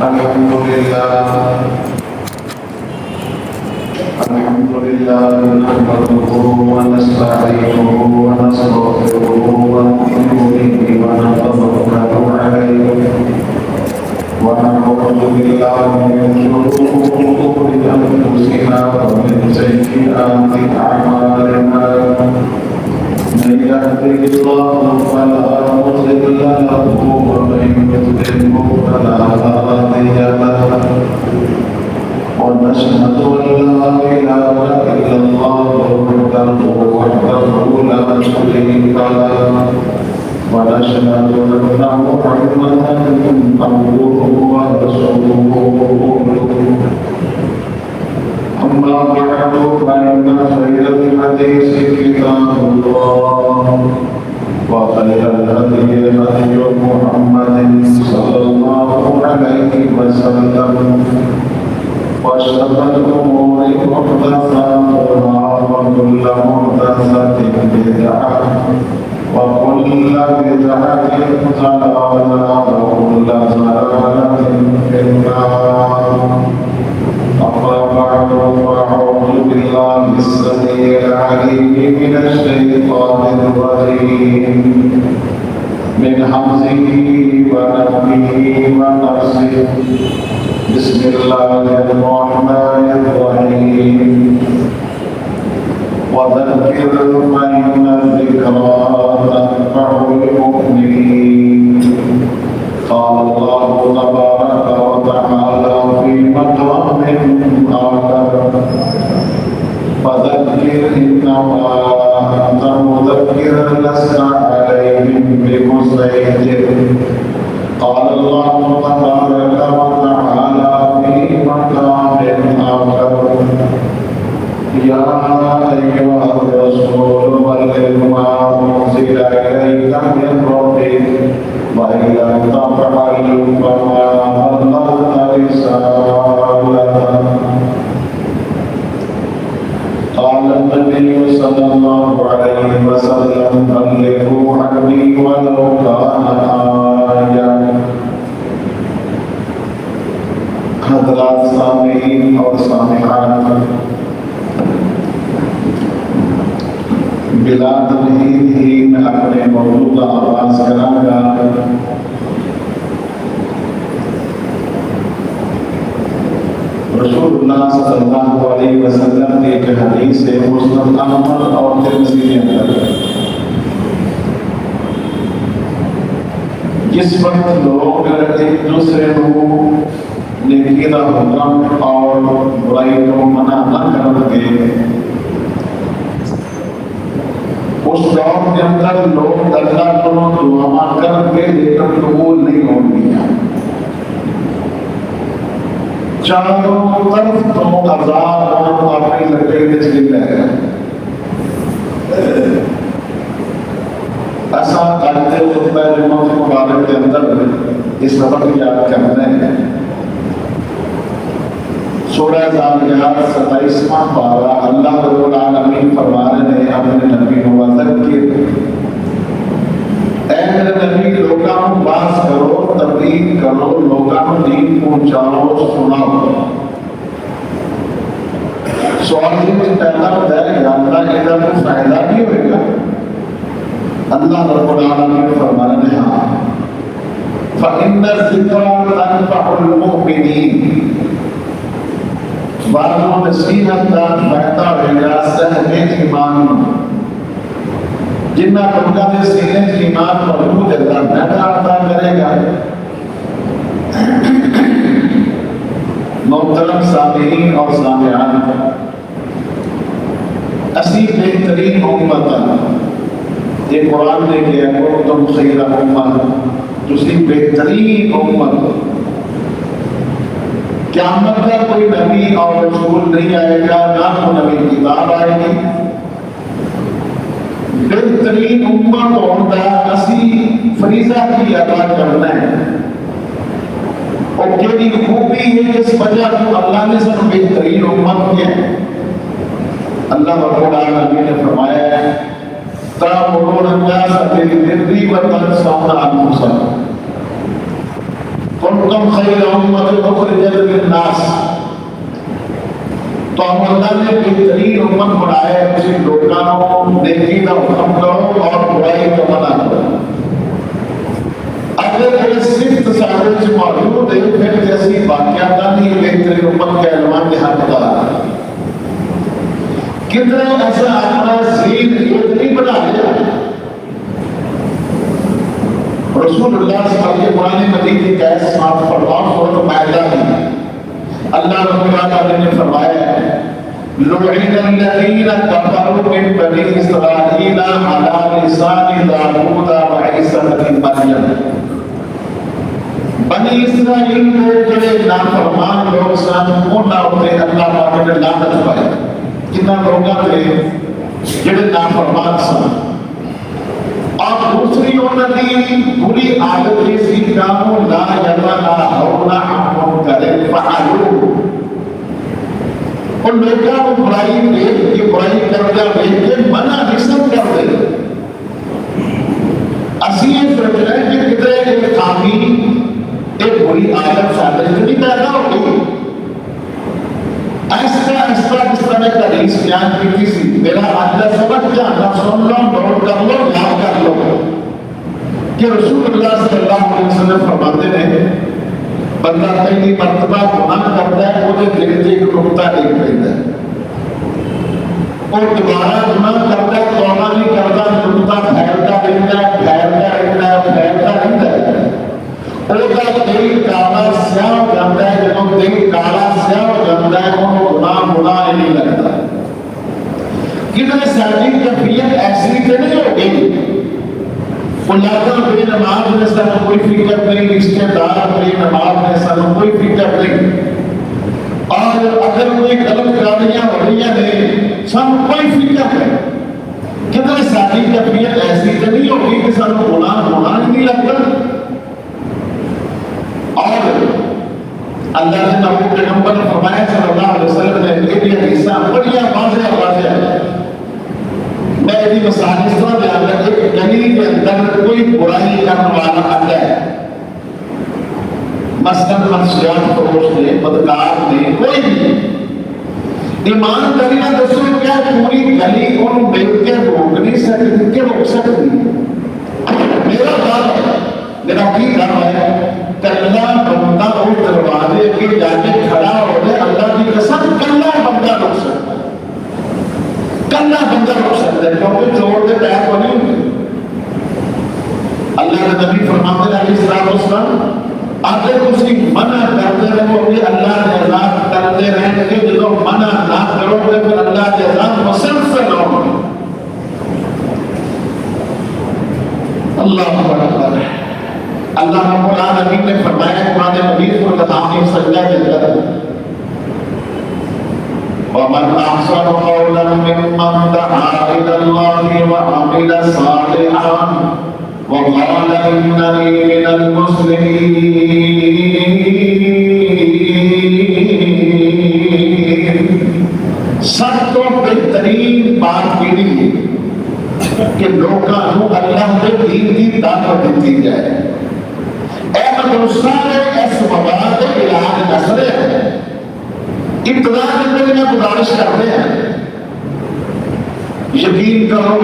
الحمد لله نحمده ونستعينه ونستغفره ونؤمن به ونتوكل عليه ونعوذ بالله من شرور انفسنا ومن سيئات اعمالنا من يهده الله فلا مضل له ومن يضلل فلا هادي له ونشهد أن لا إله إلا الله وحده لا شريك له ونشهد أن محمدا عبده ورسوله أما بعد فإن خير الحديث كتاب الله وخير الهدي هدي محمد صلى الله عليه وسلم وشر الأمور محدثاتها وكل محدثة بدعة وكل بدعة ضلالة وكل ضلالة في النار أما بعد فأعوذ بالله السميع العليم من الشيطان الرجيم من همزه ونفخه ونفسه بسم الله الرحمن الرحيم وذكر فإن الذكرى تنفع المؤمنين قال الله تبارك وتعالى في مقام آخر فذكر إنما أنت مذكر لست عليهم بمسيطر قال الله تبارك وتعالى في مقام آخر يا أيها الرسول بلغ ما أنزل إليك من ربك وإن لم تفعل فما بلغت رسالته قال النبي صلى الله عليه وسلم بلغوا عني ولو كان آية حضرات سامعین اور سامعات بلا تمہید ہی میں اپنے موضوع کا آغاز کروں گا۔ رسول اللہ صلی اللہ علیہ وسلم کی ایک حدیث ہے مسند احمد اور ترمذی کے اندر، جس وقت لوگ ایک دوسرے کو نیکی کا حکم اور برائی کو منع نہ کرتے، اس دور کے اندر لوگ اللہ کو دعا کر کے لیکن قبول نہیں ہوں گیا، چاروں طرف تو عذاب اور اپنی لکڑی چلی رہے ایسا کرتے خطبہ جمعہ مبارک کے اندر اس سبق یاد کرتے ہیں۔ سورہ ذاریات 27واں پارہ اللہ رب العالمین فرما رہے ہیں اپنے نبی کو وذکر، اے میرے نبی لوگوں کو باز کرو، تبلیغ کرو، لوگوں کو دین پہنچاؤ، سناؤ۔ سوال یہ پیدا ہوتا ہے کہ اللہ ادھر کو فائدہ بھی ہوئے گا؟ اللہ رب العالمین فرما رہے ہیں ہاں، فَإِنَّ الذِّكْرَى تَنفَعُ الْمُؤْمِنِينَ، بعضوں نصیحت کا فائدہ ہوئے گا صحبِ ایمان، جنہ لوگوں نے سینے ایمان مضبوط ہے فائدہ عطا کرے گا۔ محترم سامعین اور سامعات، اسی بہترین امت یہ قرآن نے کہا تم خیر امت، دوسری بہترین امت۔ قیامت کا کوئی نبی اور رسول نہیں آئے گا، نہ تو نبی کتاب آئے گی۔ بہترین امت ہوتا اسی فریضہ کی ادا کرنا ہے، اور کیڑی خوبی ہے جس وجہ تو اللہ نے سب بہترین امت کیا ہے۔ اللہ رب العالمین نے فرمایا ہے تَأْمُرُونَ النَّاسَ بِالْبِرِّ وَتَنْسَوْنَ أَنفُسَكُمْ، تم کنتم خیر امۃ اخرجت للناس، تو اللہ نے بہترین امت بنایا ہے، کسی لوگوں کو نیکی کا حکم کرو اور برائی کا منع کرو۔ اگر یہ صرف تصاویر سے موجود ہے پھر جیسی واقعات نہیں بہترین امت کے عنوان کے حقدار ہے۔ کتنا ایسا اپنا ذہن نہیں بنا لیا۔ رسول اللہ صلی اللہ علیہ وسلم قرآن مجید کی کیس ساتھ فرمان سورۃ مائدہ میں اللہ رب العالمین نے فرمایا ہے لعن الذین کفروا من بنی اسرائیل علی لسان داؤد وعیسی ابن مریم، بنی اسرائیل کو جو نافرمان لوگ سن انہاں تے اللہ پاک نے لعنت پائی۔ کتنا لوگاں تے جڑے نافرمان سن، اور دوسری انہوں نے بری عادت کی سی کامو لا یتناہون عن منکر فعلوہ، ان لوگوں کو برائی دیکھ کے برائی کردہ دیکھ کے منع نہیں کر دے۔ اسی یہ سوچ رہے ہیں کہ کتنے ایک خامی ایک بری عادت ساتھ اتنی پیدا ہو گئی، ایسا جس طرح کا حدیث بیان کی تھی میرا اندر سمجھ جانا سن لو نوٹ کر لو یاد کر لو کہ رسول اللہ صلی اللہ علیہ وسلم فرماتے ہیں بندہ پہلی مرتبہ گناہ کرتا ہے وہ دل سے ایک نقطہ دیکھ لیتا ہے، اور دوبارہ گناہ کرتا ہے توبہ نہیں کرتا نقطہ پھیلتا رہتا ہے پھیلتا رہتا ہے، اور دل کالا سیاہ ہو جاتا ہے، جب دل کالا سیاہ ہو جاتا ہے وہ گناہ نہیں لگتا۔ کتنے ساری کیفیت ایسی تو نہیں ہو گئی فلاں بے نماز میں سر کوئی فکر نہیں، رشتے دار بے نماز میں سر کوئی فکر نہیں، اور اگر کوئی غلط کاریاں ہو رہی ہیں سب کوئی فکر نہیں۔ کتنے ساری کیفیت ایسی تو نہیں ہوگی کہ سر گناہ نہیں لگتا۔ اور اللہ نے نبی پیغمبر نے فرمایا صلی اللہ علیہ وسلم نے ایک حدیثہ بڑی واضح ہے، میں یہ مثال اس طرح بیان کرتا ہوں کہ گلی کے اندر کوئی برائی کرنے والا آتا ہے، مثلاً منشیات فروش نے، بدکار نے، کوئی بھی ایمانداری نہ دسو کیا پوری گلی ان مل کے روک نہیں سکتی کہ روک سکتی؟ میرا بات ہے، میرا کی کام ہے کلہ بندہ اس دروازے کے جا کے کھڑا ہو جائے، اللہ کی قسم کلہ بندہ روک سکتا ہے، کلہ بندہ روک سکتا ہے، کیونکہ چور کے پیر کو نہیں ہوتے۔ اللہ کے نبی فرماتے ہیں علیہ السلام اگر کسی منع کرتے رہو کہ اللہ نے عذاب کرتے رہیں گے، جب منع نہ کرو گے پھر اللہ کے عذاب مسلسل ہوں گے۔ اللہ اکبر۔ اللہ رب العالمین نے فرمایا قرآن مجید کو تمام سجدہ کے اندر وَمَنْ أَحْسَنُ قَوْلًا مِّمَّنْ دَعَا إِلَى اللَّهِ وَعَمِلَ صَالِحًا وَقَالَ إِنَّنِي مِنَ الْمُسْلِمِينَ۔ سب تو بہترین بات یہ ہے کہ لوگوں کو اللہ کے دین کی دعوت دیتی جائے۔ اے مدرسہ اس مواد علاج نسل ہے، ابتدا میں گزارش کرتے ہیں یقین کرو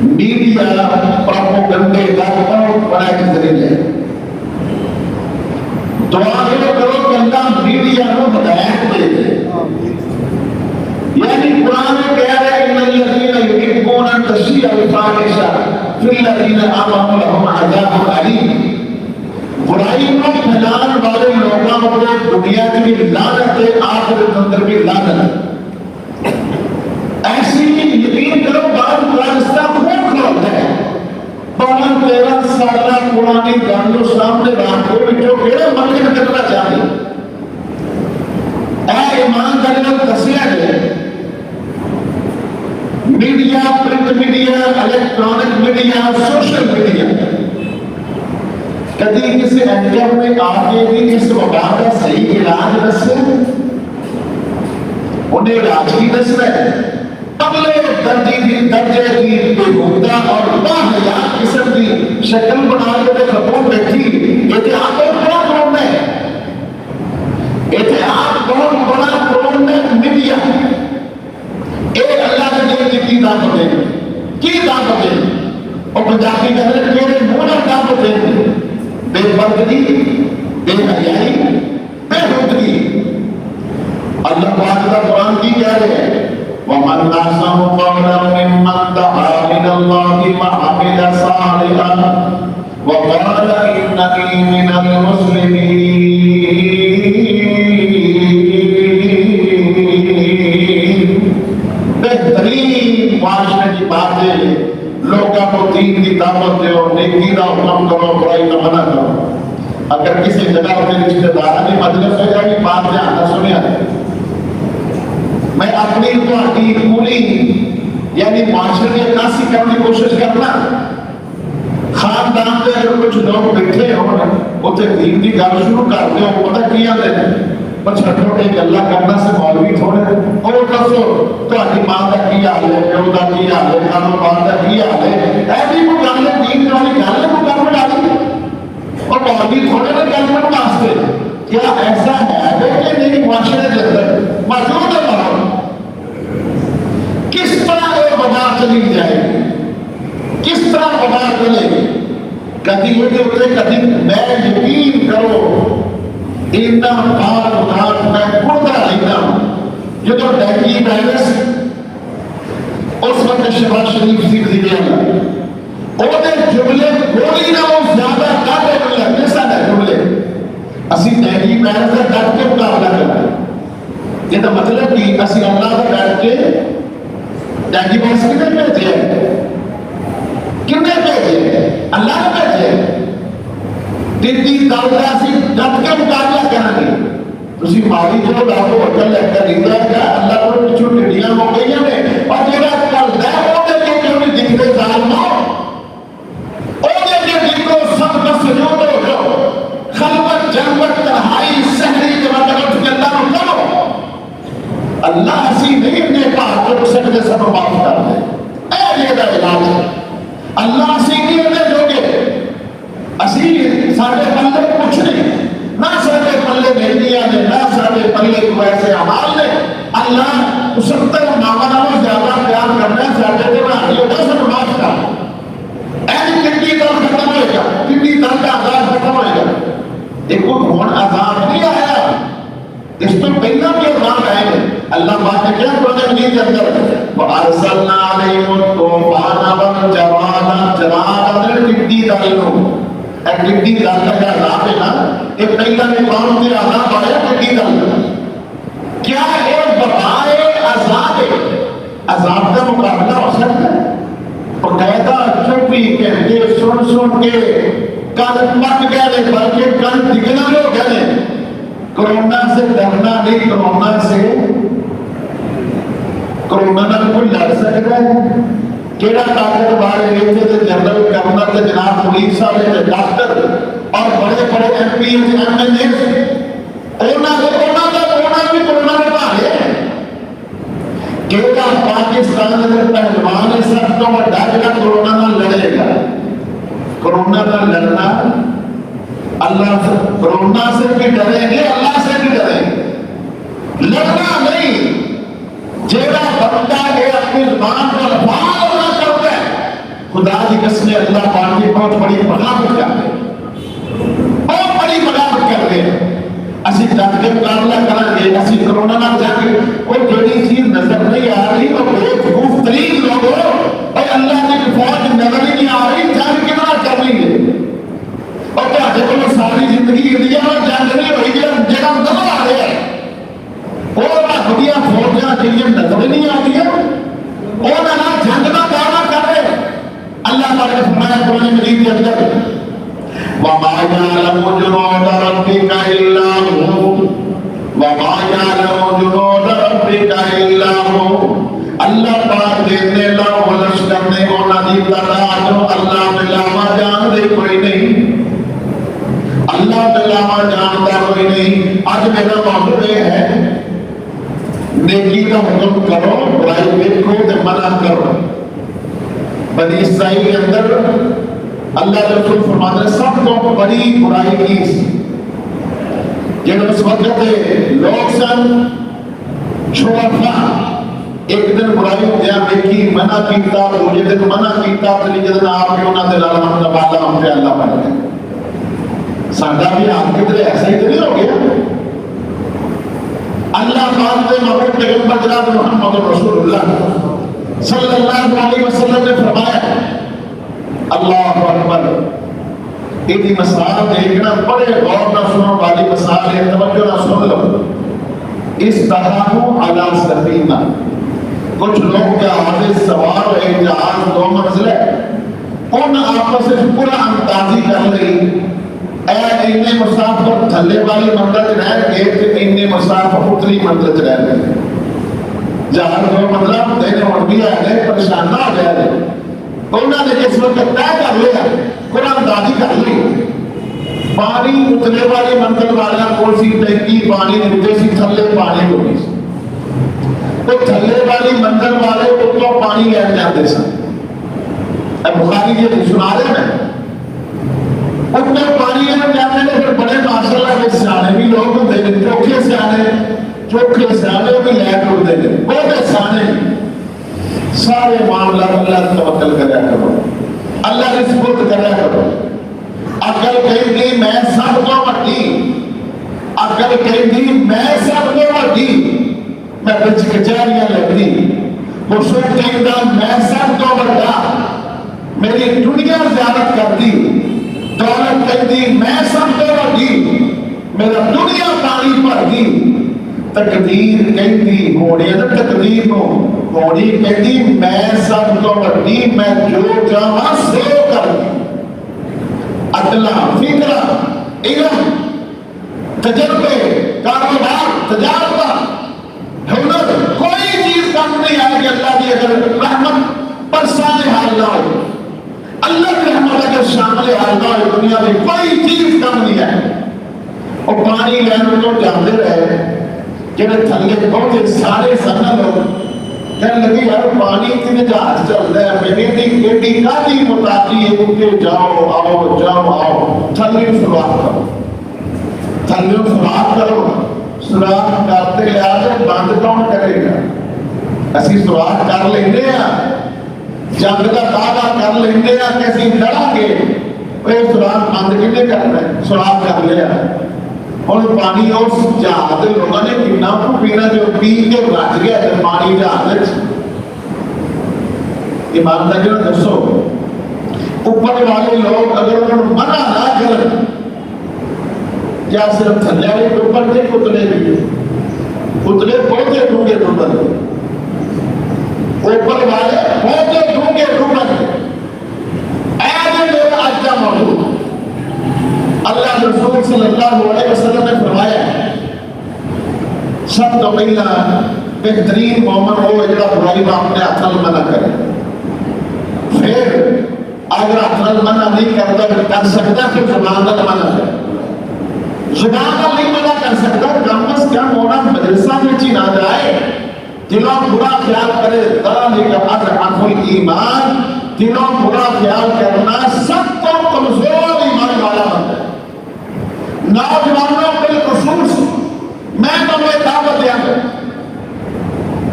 میڈیا پروپیگنڈے کا بہت بڑا ایک ذریعہ ہے۔ دعا کرو کہ اللہ میڈیا کو ہدایت دے دے، یعنی قرآن کہہ رہے ہیں ان الذین یحبون ان تشیع الفاحشہ فی الذین آمنوا لهم عذاب علیم۔ برائی کو پھیلانے والے لوگوں کو دنیا کی بھی لعنت ہے، آخرت اندر بھی لعنت ہے۔ ایسی یقین کرو بعض راستہ خوب کھلوتا ہے، 12-13 سالہ قرآنی گانوں سامنے رکھو جو کہڑے مکر کرنا چاہتے اے ایمان کرنا دسیا ہے۔ Media, print media, electronic media, social media کدی کسی اینکر میں آگے بھی اس وبا کا صحیح علاج دسے، انہیں علاج کی دسنا ہے، اگلے درجے کی بے گفتہ اور باحیا قسم کی شکل بنا کے خاتون بیٹھی یہ آپ بڑا قوم ہے، یہ آپ بہت بڑا قوم ہے میڈیا، ایک اللہ کے دل کی طاقت ہے، کی طاقت ہے، اور پنجابی کہتے ہیں تیرے منہ طاقت ہے، بے پردگی، بے حیائی، بے حدگی۔ اللہ پاک کا قرآن کی کہہ رہے ہیں وَمَنْ أَحْسَنُ قَوْلًا مِّمَّنْ دَعَا إِلَى اللَّهِ وَعَمِلَ صَالِحًا وَقَالَ إِنَّنِي مِنَ الْمُسْلِمِينَ۔ بہترین معاشرے کی بات ہے، لوگوں کو دین کی دعوت دو، نیکی کا حکم کرو، برائی کا منع کرو۔ اگر کسی جگہ کے رشتہ دار نے مجلس ہو جائے گی بات دھیان نہ سنیا، میں اپنی تہاڈی پوری یعنی معاشرے کی عکاسی کرنے کی کوشش کرنا، خاندان کے اگر کچھ لوگ بیٹھے ہوں اتنے دین کی گل شروع کر دو، پتہ کی آتے ہیں پر چھٹو ایک اللہ کرنا سے مولوی تھوڑے اور دسو تہاڈی ماں کا کی حال ہے، پیو کا کی حال ہے، کاروبار کا کی حال ہے، ایسی کوئی گل ہے دین والی گل ہے کوئی گل ڈالی اور مولوی تھوڑے نہ گل کرنے واسطے۔ کیا ایسا ہے کہ نہیں معاشرے کے اندر موجود ہے ماحول؟ کس طرح یہ وبا چلی جائے گی، کس طرح وبا چلے گی؟ کبھی یہ ہوتے کبھی میں یقین کرو اتنا بار ادھار میں پڑھتا رہتا ہوں جو ڈینگی وائرس اس وقت شہباز شریف سی وزیر اعلیٰ جملے گولی نہ وہ زیادہ کاٹے ملے کیسا ہے جملے اسی ڈینگی وائرس کا ڈٹ کے مقابلہ کریں۔ یہ تو مطلب کہ اسی اللہ کا ڈٹ کے ڈینگی وائرس کتنے بھیجے کتنے بھیجے اللہ نے بھیجے تیتی دولتا سی ڈٹ کے مقابلہ کریں گے۔ اسی مالی جو لاکھوں وقت لے کر لیتا ہے کہ اللہ کو پچھو ٹڈیاں ہو گئی ہیں اور جیڑا کل دے وہ دے کے کیوں نہیں دکھتے ظالموں وہ دے کے دکھو سب کا سجود ہو جو خلوت جنوت تنہائی سہری کے وقت اٹھ کے اللہ کو کرو۔ اللہ اسی نہیں نے کہا کہ سجدے سب معاف کر دے، اے یہ دا علاج ہے۔ اللہ اسی نہیں نے جو کہ اسی سارے پلے کچھ نہیں، نہ سارے پلے نہیں آنے، نہ سارے پلے کو ایسے عمال نے۔ اللہ ستر نامہ زیادہ پیار کرنا ہے سارے دے میں یہ دس معاف کر ایسی کٹی دل ختم ہوئے گا، کٹی دل کا عذاب ختم ہوئے گا۔ دیکھو ہون عذاب نہیں آیا، اس تو پہلا بھی عذاب آئے گا۔ اللہ بات ہے کیا قرآن مجید کے اندر وَأَرْسَلْنَا عَلَيْهِمُ الطُّوفَانَ وَالْجَرَادَ جراد کٹی دل نو ایکٹیویٹی دل کا عذاب ہے نا، یہ پہلا بھی قوم کے عذاب آیا کٹی دل کیا ایک بقائے عذاب ہے، عذاب کا مقابلہ ہو سکتا ہے؟ باقاعدہ چپی کہتے سن کے کل پک گئے بلکہ کل دگنا ہو گئے۔ کرونا سے ڈرنا نہیں، کرونا نہ کوئی لڑ سکتا ہے؟ کیڑا طاقت بارے لیتے تھے جنرل گورنر تھے جناب پولیس والے تھے ڈاکٹر اور بڑے بڑے M P M L A corona بھی کورونا میں پارے کیڑا پاکستان میں پہلوان ہے سب تو بڑا جڑا کورونا نہ لڑے گا۔ کورونا نہ لڑنا اللہ سے، کورونا سے بھی ڈریں گے اللہ سے بھی ڈریں گے، لڑنا نہیں۔ جیڑا بندہ ہے اپنی زبان پر الفاظ نہ کرتا ہے خدا کی قسم اللہ پاک کی بہت بڑی بغاوت کرتے ہیں، بہت بڑی بغاوت کرتے ہیں۔ اسی جنگ کے مقابلہ کریں گے، اسی کرونا نہ جنگ کوئی بڑی چیز نظر نہیں آ رہی تو بیوقوف ترین لوگ ہو اور اللہ کی فوج نظر ہی نہیں آ رہی، جنگ کتنا کر لیں گے؟ اور کیا دیکھو ساری زندگی انڈیا میں جنگ نہیں ہوئی جگہ نظر آ رہے ہیں اور بدیا فوجاں جنہیں نظر نہیں آتی ہے اور نہ جنگ کا دعویٰ کر رہے۔ اللہ تعالیٰ نے فرمایا قرآن مجید کے اندر وَمَا يَعْلَمُ جُنُودَ رَبِّكَ إِلَّا هُوَ وَمَا يَعْلَمُ جُنُودَ رَبِّكَ إِلَّا هُوَ۔ اللہ پاک دینے لاؤ ولش کرنے کو نبی تعالیٰ جو اللہ بلاما جان دے کوئی نہیں، اللہ بلاما جانتا کوئی نہیں۔ آج میرا موضوع یہ ہے نیکی کا حکم کرو برائی دیکھو تے منع کرو۔ بنی اسرائیل کے اندر اللہ کے رسول فرماتے ہیں سب تو بڑی برائی کی جب اس وقت لوگ سن چھوڑا ایک دن برائی دیا دیکھی منع کیتا دوجے دن منع کیتا تیجے دن آپ کے انہاں دے لال مطلب اللہ ہم پہ اللہ بن گئے ساڈا بھی آپ کے دل ایسا ہی تو نہیں ہو گیا اللہ پاک نے محبوب پیغمبر جناب محمد رسول اللہ صلی اللہ علیہ وسلم نے فرمایا اللہ اکبر ایدی مثال دیکھنا بڑے غور نہ سنو والی مثال ہے توجہ نہ سن لو استحاہو علی سفینہ کچھ لوگ جہاز سوار ہوئے جہاز دو منزل ہے ان آپس سے پورا اندازی کر رہی اے انہیں مسافر تھلے والی منزل رہ گئے کہ انہیں مسافر اتری منزل رہ گئے جہاز دو منزل دینے اور بھی آئے پریشان نہ ہو جائے انہوں نے جس وقت طے کر لیا پورا اندازی کر لی پانی اتنے والی منزل والا کون سی ٹینکی پانی نیچے سی تھلے پانی ہوگی تو تھلے والی منزل والے اتنا پانی لے جاتے سن بخاری یہ سنا رہے ہیں اتنا پانی لے جاتے ہیں پھر بڑے ماشاءاللہ کے سیانے بھی لوگ ہوتے ہیں چوکھے سیانے بھی لے ٹوٹتے ہیں بہت سیانے سارے معاملہ اللہ توکل کریا کرو اللہ نے سپرد کریا کرو اگر کہیں دی میں سب کو وڈی اگر کہیں دی میں سب کو وڈی میں بچ کچاریاں لگتی حسن کہیں دا میں سب کو وڈا میری دنیا زیارت کرتی دولت کہیں دی میں سب کو وڈی میرا دنیا پانی پر دی تقدیر کہیں دی ہوڑی ہے تقدیر نو ہوڑی کہیں دی میں سب کو وڈی میں جو چاہاں سو کر دی عدلہ فکرہ علم تجربے کاروبار تجارتہ ہنر کوئی چیز کم نہیں آئے کہ اللہ کی اگر رحمت برسانے حال نہ ہو اللہ کی رحمت اگر شامل حال نہ ہو دنیا میں کوئی چیز کم نہیں آئے اور پانی لینے تو جاندے رہے جنہیں تھلے پہنچے سارے سنہ لوگ کہنے لگے یار پانی اتنے جہاز چل رہا ہے میری ایڈی کالی متاتی ہے کہ جاؤ آؤ تھلیوں سراغ کرو سراغ کرتے لے آجے بند کون کرے گا اسی سراغ کر لینے ہیں جنگ کا دعویٰ کر لینے ہیں کہ اسی لڑا گے وہ سراغ بند کنے کر رہے سراغ کر لیا اور پانی اس جہاز لوگوں نے کتنا پینا جو پی کے رچ گیا جب پانی جہاز ایمانداری نے دسو اوپر والے لوگ اگر انہوں نے منع نہ کریں کیا صرف تھلے والے کے اوپر نہیں اتنے بھی اتنے پہنچے ڈونگے ڈوبن اوپر والے پہنچے ڈونگے ڈوبن ایسے میرا اجزا موجود اللہ رسول صلی اللہ علیہ وسلم نے فرمایا سب تو پہلا بہترین مومن ہو جڑا برائی میں اپنے ہاتھ منع کرے پھر اگر ہاتھ منع نہیں کرتا کر سکتا پھر زبان کا منع کرے زبان کا نہیں منع کر سکتا کم از کم ہونا مدرسہ میں چی نہ جائے دلوں برا خیال کرے ذالک اضعف الایمان دلوں برا خیال کرنا سب کو کمزور ایمان والا بنتا ہے نوجوانوں بالخصوص میں تمہیں دعوت دیا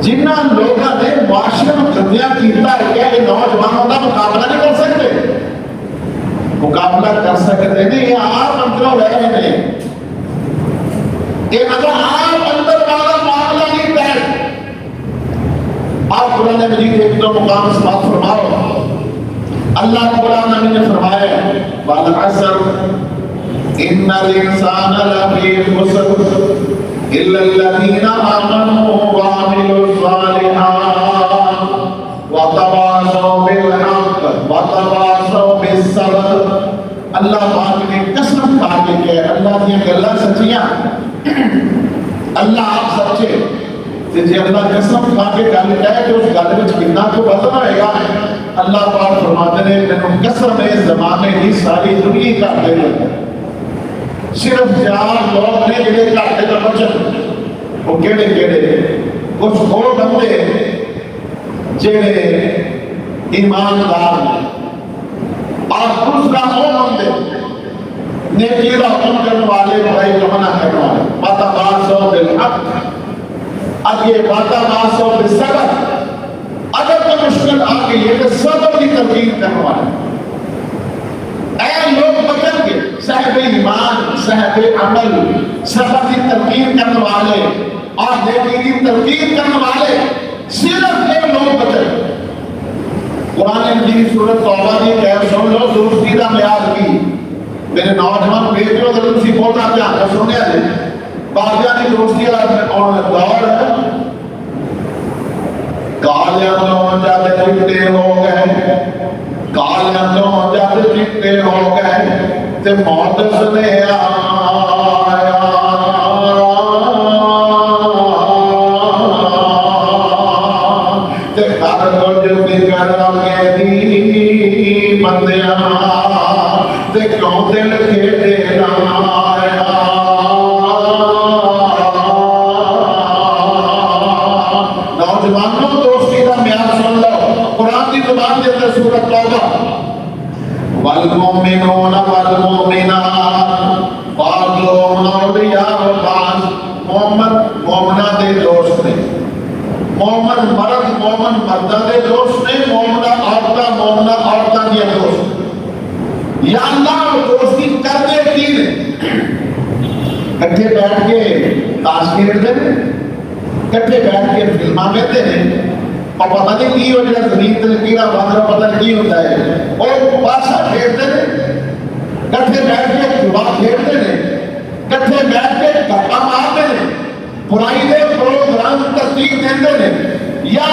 جنہ لوگوں نے معاشرے میں گندیاں کیتا ہے کہ نوجوانوں کا مقابلہ نہیں کر سکتے مقابلہ کر سکتے نہیں یہ آپ اندروں رہے ہیں یہ اگر آپ اندر والا معاملہ نہیں ہے آپ قرآن مجید ایک دو مقام سماعت فرماؤ اللہ قرآن نے فرمایا والعصر ان الانسان لفی خسر الا الذین آمنوا وعملوا الصالحات وتواصوا بالحق وتواصوا بالصبر اللہ پاک نے قسم کھا کے کہ اللہ کی گلاں سچیاں اللہ آپ سچے جی اللہ قسم کھا کے گل کہے کہ اس گل وچ کتنا تو وزن ہوئے گا اللہ پاک فرماتے ہیں مینوں قسم ہے زمانے کی ساری دنیا کر دے صرف 4 لوگ نے جڑے گھاٹے دا بچن وہ کہڑے کچھ وہ بندے جڑے ایماندار اور دوسرا وہ بندے نیکی کا حکم کرنے والے، برائی کا منع کرنے والے، وتواصوا بالحق، اگے وتواصوا بالصبر، اگر کوئی مشکل آ گئی ہے تو صبر کی تلقین کرنے والے، اے لوگ بچن کے صاحب ایمان، صاحب عمل، صبر کی تلقین کرنے والے اور نیکی کی تلقین کرنے والے، صرف یہ لوگ بچن۔ قرآن مجید سورۃ توبہ کی کہہ سن لو، دوسری کا معیار کی میرے نوجوان بیٹیوں اگر تسی بہتا دھیان کر سنیا جی، باقیہ کی دوستی اور دور ہے، کالیاں تو جاتے چٹے ہو گئے، کالیاں تو جاتے چٹے ہو گئے، تے موت سنے آیا تے گھر کچھ بگڑ کے دی بندیاں تے کیوں دل کھیڑے نہ آیا۔ نوجوانوں دوستی کا معیار سن لو، قرآن کی زبان کے اندر سورۃ توبہ، والمؤمنون والمؤمنات بعضهم اولیاء بعض، مومن مومنہ دے دوست نے، مومن مرد مومن مردہ دے دوست نے، مومنہ عورتہ مومنہ عورتہ دے دوست۔ یا اللہ دوستی کرنے کی نے کٹھے بیٹھ کے تاش کھیلتے ہیں، کٹھے بیٹھ کے فلماں دیتے ہیں، اور پتہ نہیں کی ہو جائے زمین تلقیرہ باندرہ پتہ نہیں کی ہوتا ہے، اور بادشاہ کھیلتے ہیں، کٹھے بیٹھ کے جوا کھیلتے ہیں، کٹھے بیٹھ کے گپا مارتے ہیں، برائی دے پروگرام ترتیب دیتے ہیں، یا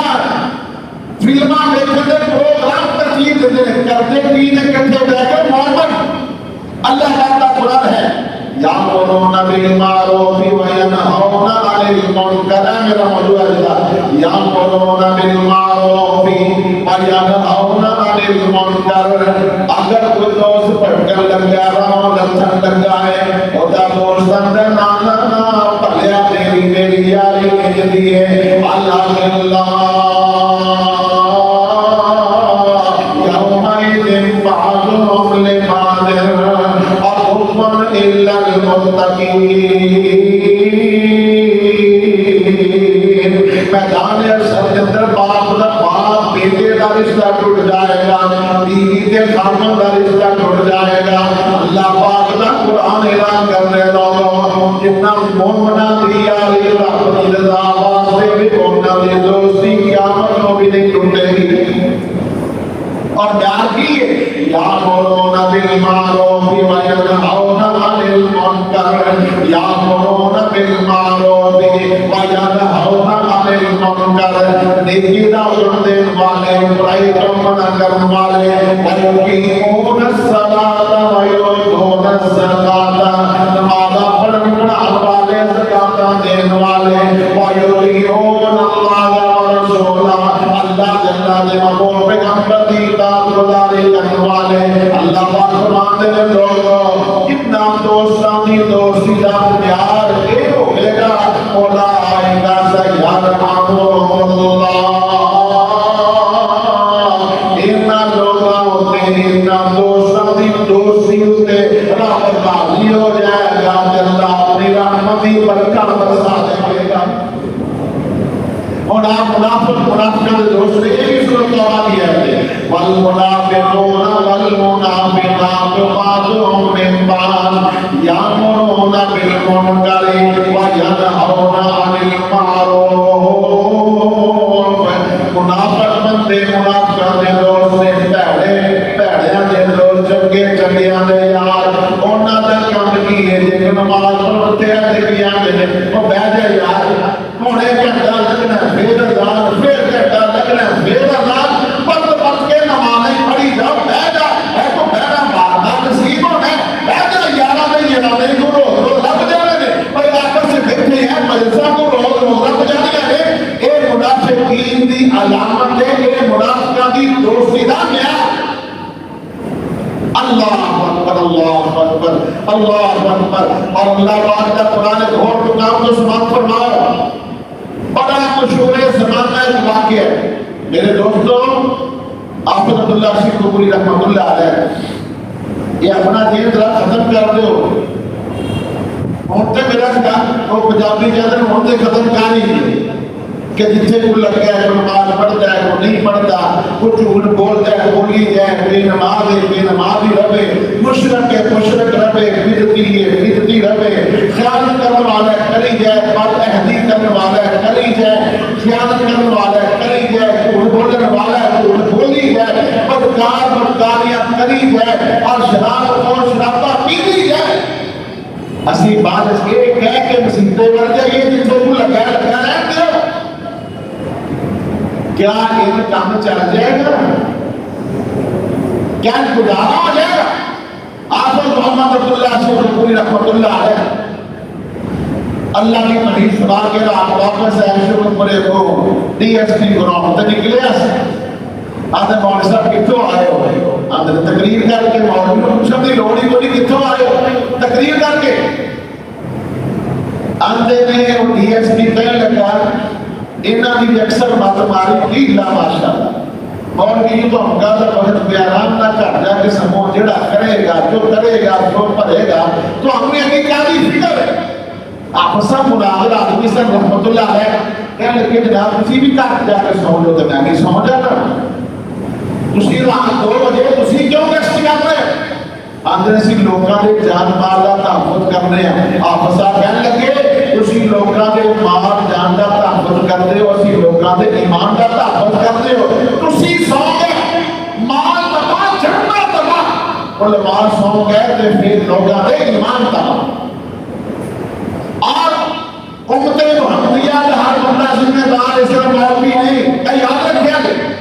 فلماں دیکھتے ہیں پروگرام ترتیب دیتے ہیں، کرتے کی نے کٹھے بیٹھ کے محمد اللہ کا قرآن ہے، یامرون بالمعروف وینہون عن المنکر، میرا موضوع ہے یامرون بالمعروف وینہون عن المنکر۔ اگر کوئی دوست پڑھکر لگ گیا رہا لچھن لگ جائے ہوتا دوست اندر نانا پلیا میری یاری کے لیے اللہ اللہ یومئذ بعضهم لبعض عدو الا المتقین۔ میدان حشر کے اندر باپ بیٹے کا رشتہ ٹوٹ جائے گا، بیوی کے خامن کا رشتہ ٹوٹ جائے گا۔ اللہ پاک کا قرآن اعلان کرنے لوگوں جتنا مومنہ دی یاری اپنی رضا واسطے بھی مومنہ دی دوستی قیامت کو بھی نہیں ٹوٹے گی۔ اور یاد کیے یامرون بالمعروف وینہون عن المنکر، یامرون بالمعروف وینہون عن المنکر، نیکی کا حکم دینے والے، برائی کا منع کرنے والے، ویقیمون الصلاۃ ویؤتون الزکاۃ، نماز پڑھنے والے، زکات دینے والے، ویطیعون اللہ ورسولہ، اللہ جل جلالہ پیغمبر کی اطاعت گزاری کرنے والے۔ اللہ پاک فرماتے ہیں لوگوں کتنا دوستاں دی دوستی دا پیار اے ہوئے گا، اولئک سیرحمهم اللہ، انہاں لوگاں ہوتے انہاں دوستاں دی دوستی تے رب راضی ہو جائے گا، اللہ اپنی رحمت کی برکت برسا دے گا۔ اور آپ منافقہ دوست نے ایک سورۃ توبہ کی ہے، والمنافقون والمنافقات بعضهم من بعض یامرون بالمنکر وینہون عن المعروف۔ منافق بندے منافقہ دے دوست نے، بھڑیاں دے دوست، چنگے چنگیاں دے یار، انہاں دا کم کی ہے جے نماز پڑھتے ہیں تے کیا نے او بیٹھ جا یار ہن ایک گھنٹہ لگنا پھر ازان، پھر گھنٹہ لگنا پھر ازان، پڑھ کے نماز پڑھی جاؤ، بیٹھ جا ہے تو بیٹھا مارنا نصیب ہونا ہے، بیٹھ جا یارہ میں یہ نہ کو روز لگ جانے نے، پر آپس سے بیٹھے ہیں مجلسہ کو روز لگ جانے ہیں۔ اے منافقین دی علامت ہے، اے منافقہ دی دوستی دا معیار۔ اللہ اکبر اللہ اکبر اللہ اکبر۔ اور اللہ پاک کا قرآن گھوڑ مقام کو سماعت فرماؤ، بڑا مشہور زمانہ ایک واقعہ ہے میرے دوستوں۔ حافظ عبداللہ شیخوپوری رحمۃ اللہ علیہ یہ اپنا دین ذرا ختم کر دو ہوتے میرا وہ پنجابی کہتے ہیں ہوتے ختم کر ہی نہیں کہ جتنے کو لگ گیا ہے نماز پڑھتا ہے وہ نہیں پڑھتا وہ جھوٹ بولتا ہے بولی جائے بے نمازی رہے مشرک ہے مشرک رہے بدعتی ہے بدعتی رہے خیانت کرنے والا ہے کری جائے بد عہدی کرنے والا ہے کری جائے خیانت کرنے والا ہے کری جائے جھوٹ بولنے والا ہے جھوٹ بولی جائے بدکاریاں کری جائے اور شراب اور شرابہ پیتی جائے اسی بات اس کے کہہ کے مسیطے بڑھ جائے یہ جتنے کو لگا رہے ہیں کیا ان کام چل جائے گا کیا گزارا ہو جائے گا حافظ محمد عبداللہ شیخوپوری رحمۃ اللہ علیہ اللہ کی حدیث سنا کے رات واپس ہے شیخوپوری کو ڈی ایس پی گراؤنڈ تے نکلے آدھے مولوی صاحب کتوں آئے ہو آدھے تقریر کر کے مولوی کو پوچھنے کی لوڑ ہی کوئی کتوں آئے ہو تقریر کر کے آدھے نے وہ ڈی ایس پی کہنے لگا انہاں دی اکثر مت ماری کی لا ماشاءاللہ مولوی تو ہم گل بہت بیان نہ کر جا کہ سمو جڑا کرے گا جو پڑھے گا تو ہمیں ابھی کیا دی فکر ہے آپ سب مناظر آدمی سب رحمت اللہ علیہ کہنے لگے جناب کسی بھی کار جا کے سو جو تو میں نہیں سو جاتا تسی رات 2 بجے تسی کیوں گشت کر رہے آندھے سی لوکاں دے جان مال دا تحفظ کرنے ہیں آپ صاحب کہنے لگے تسی لوکاں دے مال جان دا تحفظ کرتے ہو اسی لوکاں دے ایمان دا تحفظ کرتے ہو تسی سو گئے مال تباہ جھڑنا تباہ علماء سو گئے تے پھر لوکاں دے ایمان تباہ اور امت محمدیہ کا ہر بندہ ذمہ دار اس طرح مولوی نہیں کہ یاد رکھیا گئے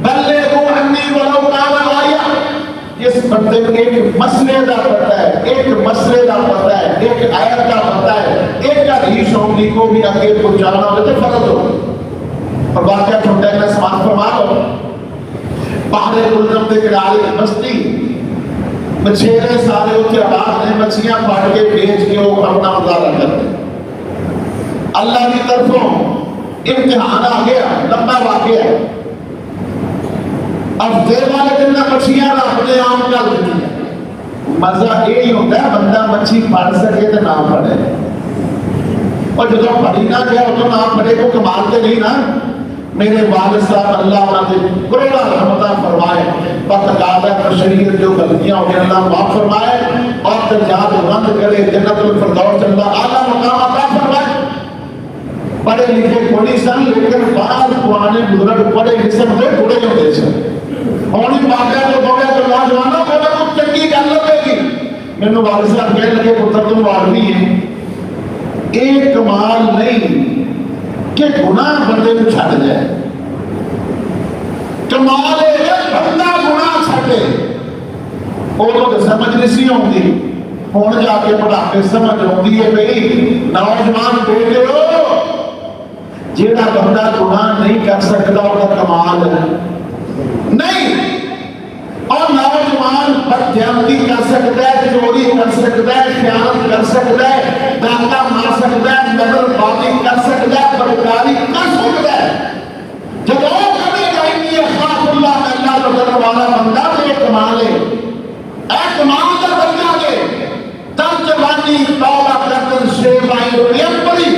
بلغوا عنی ولو کان آیا اس بندے کو ایک مسئلے دا پتہ ہے ایک مسئلے دا پتہ ہے ایک آیت دا پتہ ہے ایک حدیث شوقی کو بھی آگے پہنچانا ہو تو فرض ہو اور واقعہ چھوٹا ہے سماعت فرما لو پہاڑے کلزم دے کنارے بستی مچھیرے سارے اتنے آباد نے مچھیاں پھاڑ کے بیچ کے وہ اپنا گزارا کرتے اللہ کی طرفوں امتحان آ گیا لمبا واقعہ ہے اب دیر والے دن نہ مچھیاں اپنے عام کر دیتی ہیں مزہ یہی ہوتا ہے بندہ مچھی پڑ سکے تو نہ پڑے اور جو پڑھی نہ گیا تو نہ پڑے کو کمالتے نہیں نا میرے والد صاحب اللہ انہوں نے کروڑا رحمتہ فرمائے بتقاضہ بشریت جو غلطیاں ہوگی اللہ معاف فرمائے اور درجات بلند کرے جنت الفردوس اللہ اعلیٰ مقام عطا فرمائے پڑھے لکھے کوئی سن لیکن بعض پرانے بزرگ پڑھے لکھے ہوتے بڑے ہوتے سن ہونی واقعہ جو ہو گیا تو نوجوانوں کو نہ کچھ چنگی گل لگے گی میرے والد صاحب کہنے لگے پتر تم عالمی ہے ایک کمال نہیں کہ گناہ بندے کو چھٹ جائے کمال ہے بندہ گناہ چھٹے وہ تو سمجھ نہیں ہوتی ہوں جا کے پڑھا کے سمجھ ہوتی ہے بھئی نوجوان بیٹے ہو جیڑا بندہ گناہ نہیں کر سکتا وہ کمال ہے نہیں اور نوجوان بددیانتی کر سکتا ہے چوری کر سکتا ہے خیانت کر سکتا ہے ڈاکہ مار سکتا ہے نظر بازی کر سکتا ہے بدکاری کر سکتا ہے جب وہ کبھی جائیں خاص اللہ میں اللہ کو کرنے والا بندہ تو یہ کمال ہے اے کمال کا بندہ دے تب جوانی توبہ کرتن شیبائی ریم پڑی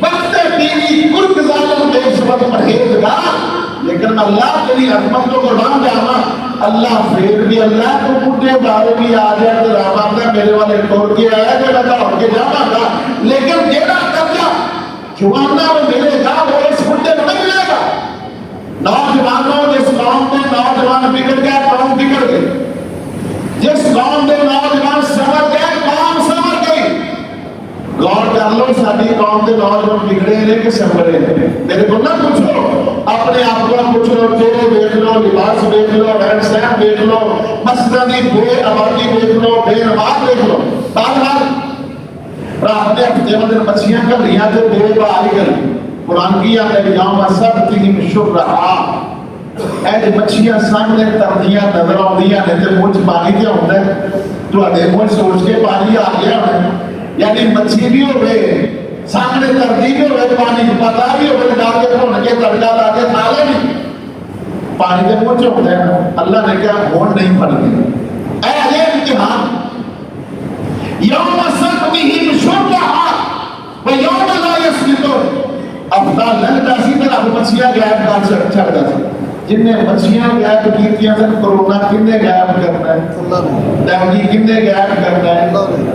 وقت پیری کرک ظالم بے شبت پرہیزگار لیکن اللہ کے لیے عظمت کو قربان جانا اللہ پھر بھی اللہ کو پٹھے بارے بھی آ جائے تو رابطہ میرے والے توڑ کے آیا کہ میں دوڑ کے جانا گا لیکن جیڑا قبضہ جوانہ میں ملے گا وہ اس پٹھے میں نہیں ملے گا نوجوانوں جس قوم میں نوجوان بگڑ گیا قوم بگڑ گئی جس قوم میں نوجوان سمر گئے قوم سمر گئی غور کر لو ساری قوم کے نوجوان بگڑے ہیں کہ سمرے ہیں میرے کو نہ پوچھو اپنے آپ کو پوچھ لو چہرے دیکھ لو لباس دیکھ لو رہن سہن دیکھ لو مسجدی بے آبادی دیکھ لو بے نماز دیکھ لو بار بار رات ہفتے میں مچھیاں کر لیا تو بے باہر کر قرآن کی آتا ہے یوم سبتہم شرعا اے مچھیاں سامنے تردیاں نظر آؤندیاں نے تے منہ پانی تے ہوندا ہے تواڈے منہ سوچ کے پانی آ گیا ہے یعنی مچھی بھی ہوے سامنے تردی بھی ہوے پانی پتا بھی ہوے لا کے بھون کے تڑکا لا کے کھا لے پانی کے منہ چ ہوتا ہے نا، اللہ نے کہا ہون نہیں پڑتے اے یہ امتحان یوم سبتہم شرعا و یوم لا یسبتون افطار لگتا سی طرح مچھیاں غائب کر چھڑتا سی جن نے مچھیاں غائب کیتیاں سن کرونا کنے غائب کرنا ہے ڈینگی کنے غائب کرنا ہے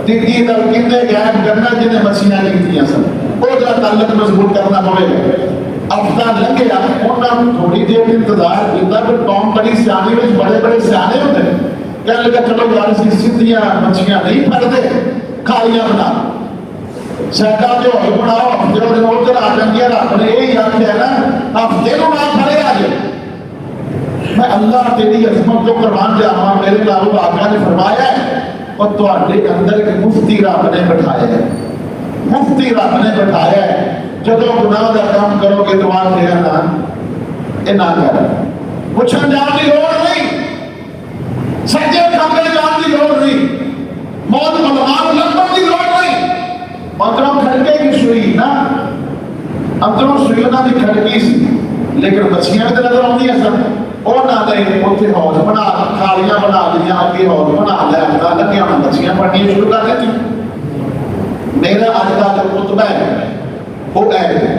ٹڈی دل کنے غائب کرنا جن نے مچھیاں کیتیاں سن وہ جا تعلق مضبوط کرنا پڑے گا افطار لگے گا انہاں تھوڑی دیر انتظار کیتا پھر قوم بڑی سیانی وچ بڑے بڑے سیانے ہوتے ہیں کہنے لگا چلو یار سی سیدھیاں مچھیاں نہیں پھڑتے کھالیاں بنا سیٹا جو بناؤ ہفتے وہ دن ادھر آ جائیں رب نے یہی آخیا ہے نا ہفتے کو نہ پڑے آ جائے میں اللہ تیری عظمت کو قربان جاواں میرے نال آقا نے فرمایا ہے اور تواڈے اندر ایک مفتی رب نے بٹھایا ہے مفتی رب نے بٹھایا ہے جدو گناہ کا کام کرو گے دعا کیا نا یہ نہ کر پوچھن جان کی لوڑ نہیں سجے کھمبے جان کی لوڑ نہیں موت ملمان لبن کی لوڑ نہیں اندروں کھڑکے کی سوئی نا اندروں سوئی انہوں نے کھڑکی سی لیکن مچھیاں بھی نظر آتی ہیں سن وہ نہ نہیں اتنے حوض بنا کھالیاں بنا دیا اگے حوض بنا لیا اللہ لگے ہوں مچھیاں پڑھنی شروع کر دیتی میرا اج کا جو خطبہ ہے وہ ہے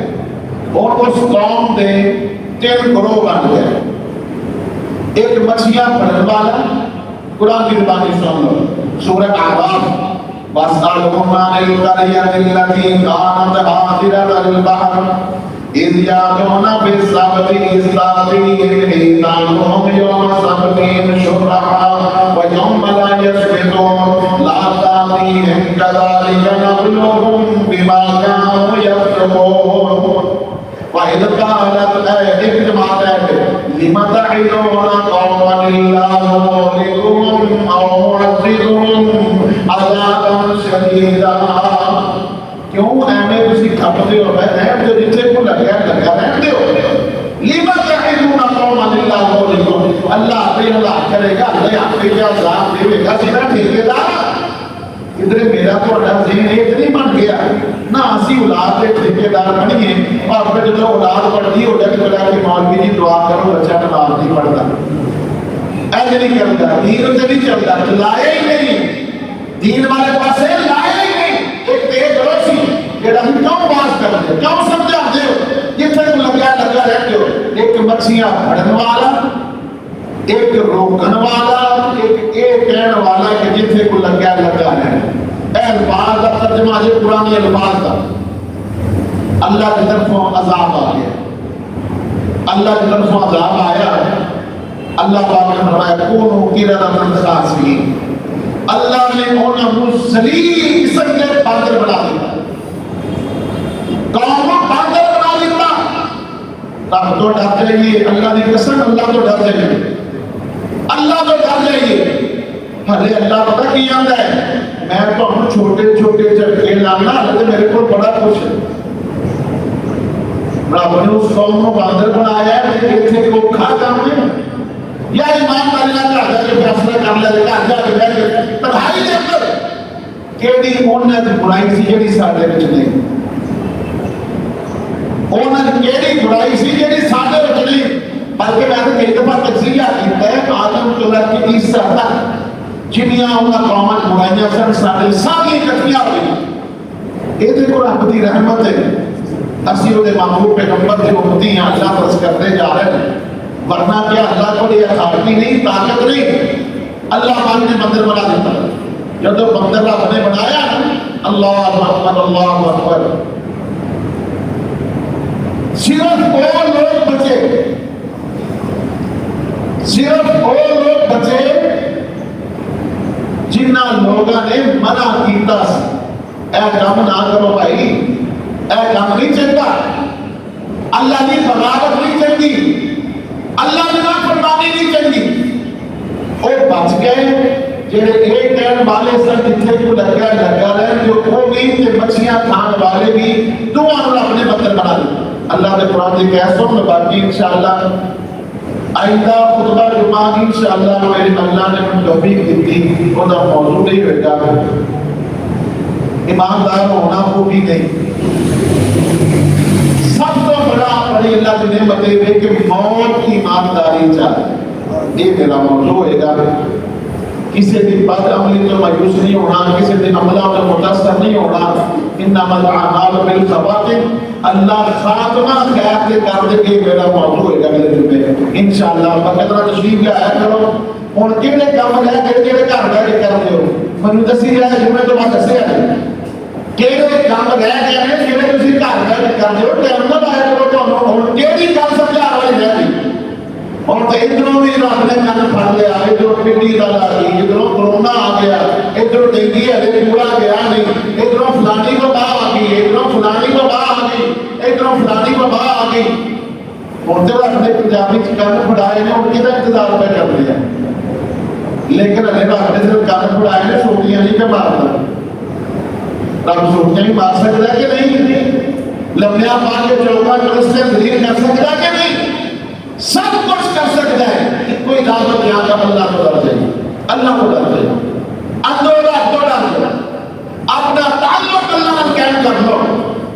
اور اس قوم دے 3 گروہ بن گئے ایک مچھیاں پڑھنے والا قرآن کی زبانی سن لو سورہ اعراف وَاسْأَلْهُمْ عَنِ الْقَرْيَةِ الَّتِي كَانَتْ حَاضِرَةَ الْبَحْرِ إِذْ يَعْدُونَ فِي السَّبْتِ إِذْ تَأْتِيهِمْ حِيتَانُهُمْ يَوْمَ سَبْتِهِمْ شُرَّعًا وَيَوْمَ لَا يَسْبِتُونَ لَا تَأْتِيهِمْ كَذَلِكَ نَبْلُوهُمْ بِمَا كَانُوا يَفْسُقُونَ وَإِذْ قَالَتْ اجتماعات لِمَ تَعِظُونَ قَوْمًا اللَّهُ مُهْلِكُهُمْ أَوْ مُعَذِّبُهُمْ عذابًا شديدا کیوں ایویں تسی کھپدے ہو رہن جو جتھے کو لگا رہن دیو لِمَ تَعِظُونَ قَوْمًا اللَّهُ مُهْلِكُهُمْ اللہ پہ اللہ کرے گا اللہ آپ پہ کیا عذاب دے گا سیدھا ٹھیکیدار ادھر میرا تو ذہن اتنی بن گیا نہ اسی اولاد کے ٹھیکیدار بنیے اور پھر جو اولاد پڑھتی ہو جائے بلا کہ مولوی جی دعا کرو بچہ نماز نہیں پڑھتا ایسے نہیں کرتا دین سے نہیں چلتا لائے ہی نہیں دین والے پاسے لائے ہی نہیں ایک تیز روشی کہ ہم کیوں باز کرتے ہیں کیوں سمجھا دے ہو جتنے کو لگا رہتے ہو ایک مچھیاں پڑھنے والا ایک روکن والا ایک کہنے والا کہ جتنے کو لگا رہے اے الفاظ کا ترجمہ ہے پرانی الفاظ کا اللہ کی طرفوں عذاب آ گیا اللہ کی طرفوں عذاب آیا اللہ پاک نے فرمایا کونوا قردۃ خاسئین اللہ نے انہیں ذلیل قسم کے باندر بنا دیا قوم کو باندر بنا دیا تب تو ڈر جائیے اللہ کی قسم اللہ تو ڈر جائیے اللہ تو ڈر جائیے ہلے اللہ پتہ کی آندا ہے میں تو ہم چھوٹے چھوٹے جھٹکے لانا حالت میرے کو بڑا کچھ ہے رب نے اس قوم کو باندر بنایا ہے کہ اتنے کو کھا کام ہے یا ایمان والے نہ کہا کہ فیصلہ کر لے گا جا کے بیٹھ تنہائی دے اندر کیڑی اونت برائی سی جڑی ساڈے وچ نہیں اونت کیڑی برائی سی جڑی ساڈے وچ نہیں بلکہ میں نے ایک دفعہ تجزیہ کیتا ہے آدم تو لے کے عیسیٰ تک جنیاں انہاں قوماں برائیاں سن ساڈے ساری اکٹھیاں ہوئی یہ تو رب دی رحمت ہے اسی وہ محبوب پیغمبر کے امتی ہیں اللہ بس کرتے جا رہے ہیں ورنہ کیا اللہ کو یہ اتھارٹی نہیں طاقت نہیں اللہ پاک نے بندر بنا دیتا جب تو بندر رب نے بنایا اللہ اکبر صرف وہ لوگ بچے صرف وہ لوگ بچے جنہ لوگوں نے منع کیتا اے کام نہ کرو بھائی اے کام نہیں چلتا اللہ کی بغاوت نہیں چلتی اللہ کی نافرمانی نہیں چلتی وہ بچ گئے جڑے ایک کہن والے سن جتنے کو لگا رہے جو وہ بھی تے مچھیاں کھان والے بھی دونوں رب نے بدل بنا دی اللہ کے قرآن کی کہہ سن باقی انشاءاللہ آئندہ خطبہ جمعہ انشاءاللہ میرے اللہ نے من توفیق دیتی وہ دا موضوع نہیں ہوئے گا ایماندار ہونا وہ بھی نہیں سب تو بڑا بڑی اللہ کی نعمت ہے کہ موت ایمانداری چاہے، یہ میرا موضوع ہوئے گا۔ کسی بھی بد عملی تو مایوس نہیں ہونا، کسی بھی عملہ میں متاثر نہیں ہونا۔ انما الاعمال بالخواتم، اللہ خاتمہ خیر کے کر دے کے میرا موضوع ہوئے گا میرے جمعے انشاءاللہ۔ بقدرہ تشریف لے آیا کرو، ہن کہڑے کام ہے کہڑے گھر بیٹھ کے کرتے ہو مینوں دسی جائے، جمعے تو بعد دسیا ہے کہڑے کام رہ گئے ہیں جڑے تسی گھر بیٹھ کے کرتے ہو، ٹائم نہ لایا کرو تانوں۔ ہن کیڑی گل سمجھا والی رہ گئی؟ اور تو ادھروں بھی رب نے کن پھڑ لیا، ادھروں پنڈی کا لا گئی، ادھروں کرونا آ گیا، ادھروں ڈینگی ہلے پورا گیا نہیں، ادھروں فلانی وبا آ گئی، ادھروں فلانی وبا آ گئی، ادھروں فلانی وبا آ گئی۔ ہوں تو رب نے پنجابی کن پھڑائے نے، ان کا انتظار پہ کر لیا، لیکن ہلے رب نے صرف کن پھڑائے نے، سوٹیاں نہیں پہ مارتا۔ رب سوٹیاں بھی مار سکتا ہے کہ نہیں؟ لمیا پا کے چوکا کرستے ذلیل کر سکتا ہے کہ نہیں؟ سب کچھ کر سکتا ہے۔ کوئی دعوت یہاں کا اللہ کو ڈر جائے، اللہ کو ڈر جائے، اندورا کو ڈر جائے، اپنا تعلق اللہ سے قائم کر لو،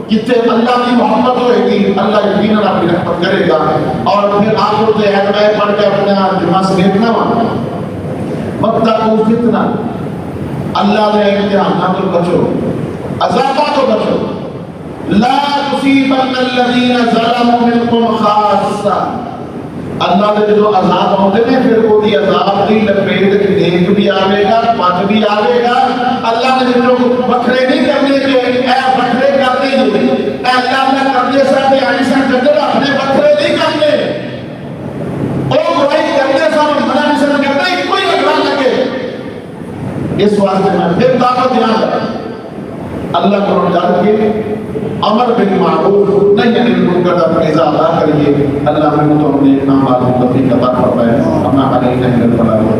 جتنے اللہ کی محبت ہوئے گی اللہ یقیناً اپنی رحمت کرے گا۔ اور پھر آپ کو تو میں پڑھ کے اپنے دماغ سے دیکھنا ہوا وَاتَّقُوا فِتْنَةً، اللہ نے امتحانات تو بچو، عذابات تو بچو، لا تصيبن الذين ظلموا منكم خاصة، اللہ نے جو عذاب ہوتے ہیں پھر وہ دی عذاب کی لپیٹ دیکھ بھی آوے گا، پت بھی آوے گا۔ اللہ نے جو بکھرے نہیں کرنے کے اے بکھرے کرتے ہی اے اللہ نے کرتے ساتھ آئی ساتھ جدر اپنے بکھرے نہیں کرنے، او برائی کرتے ساتھ منع نہیں ساتھ کرتے ہی کوئی اگران لگے۔ اس واسطے میں پھر دعوت یہاں ہے اللہ کو ڈر کے امر بالمعروف نہیں عن المنکر کا فریضہ ادا کریے۔ اللہ ہمیں تو اپنے اعمال کو توفیق عطا فرمائے۔ اما علینا الا البلاغ۔